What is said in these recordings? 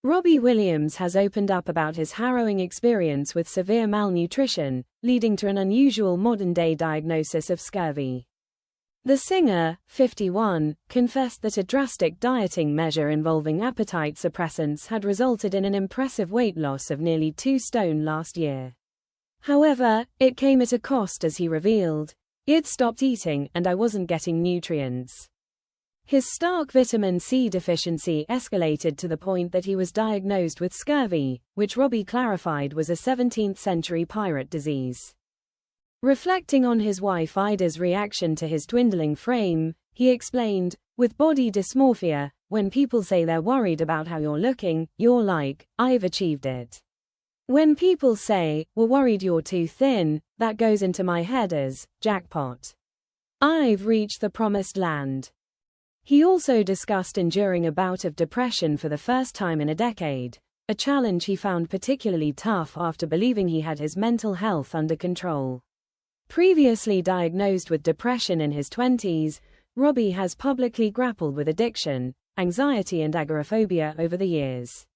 Robbie Williams has opened up about his harrowing experience with severe malnutrition, leading to an unusual modern-day diagnosis of scurvy. The singer, 51, confessed that a drastic dieting measure involving appetite suppressants had resulted in an impressive weight loss of nearly 2 stone last year. However, it came at a cost, as he revealed. "I'd stopped eating and I wasn't getting nutrients." His stark vitamin C deficiency escalated to the point that he was diagnosed with scurvy, which Robbie clarified was a 17th-century pirate disease. Reflecting on his wife Ida's reaction to his dwindling frame, he explained, "With body dysmorphia, when people say they're worried about how you're looking, you're like, I've achieved it. When people say, we're worried you're too thin, that goes into my head as, jackpot. I've reached the promised land." He also discussed enduring a bout of depression for the first time in a decade, a challenge he found particularly tough after believing he had his mental health under control. Previously diagnosed with depression in his 20s, Robbie has publicly grappled with addiction, anxiety and agoraphobia over the years.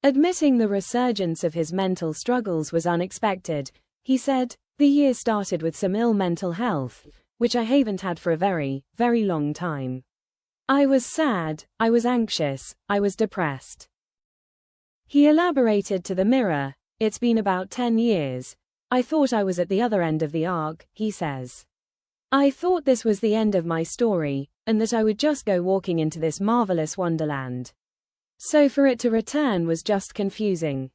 Admitting the resurgence of his mental struggles was unexpected, he said, "The year started with some ill mental health, which I haven't had for a very, very long time. I was sad, I was anxious, I was depressed." He elaborated to the Mirror, "It's been about 10 years. I thought I was at the other end of the arc," he says. "I thought this was the end of my story, and that I would just go walking into this marvelous wonderland. So for it to return was just confusing."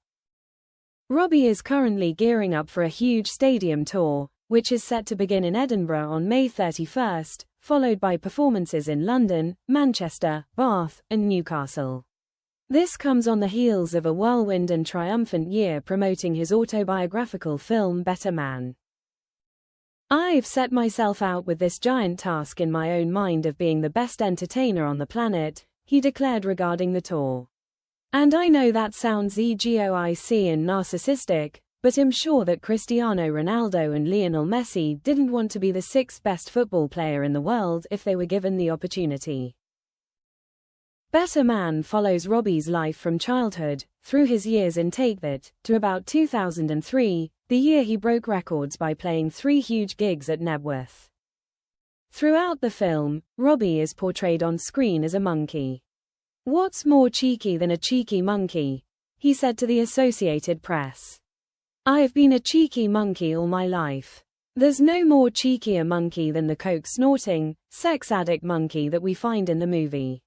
Robbie is currently gearing up for a huge stadium tour, which is set to begin in Edinburgh on May 31st, followed by performances in London, Manchester, Bath, and Newcastle. This comes on the heels of a whirlwind and triumphant year promoting his autobiographical film Better Man. "I've set myself out with this giant task in my own mind of being the best entertainer on the planet," he declared regarding the tour. "And I know that sounds egoic and narcissistic, but I'm sure that Cristiano Ronaldo and Lionel Messi didn't want to be the 6th best football player in the world if they were given the opportunity." Better Man follows Robbie's life from childhood, through his years in Take That, to about 2003, the year he broke records by playing 3 huge gigs at Nebworth. Throughout the film, Robbie is portrayed on screen as a monkey. "What's more cheeky than a cheeky monkey?" he said to the Associated Press. "I've been a cheeky monkey all my life. There's no more cheekier monkey than the coke-snorting, sex addict monkey that we find in the movie."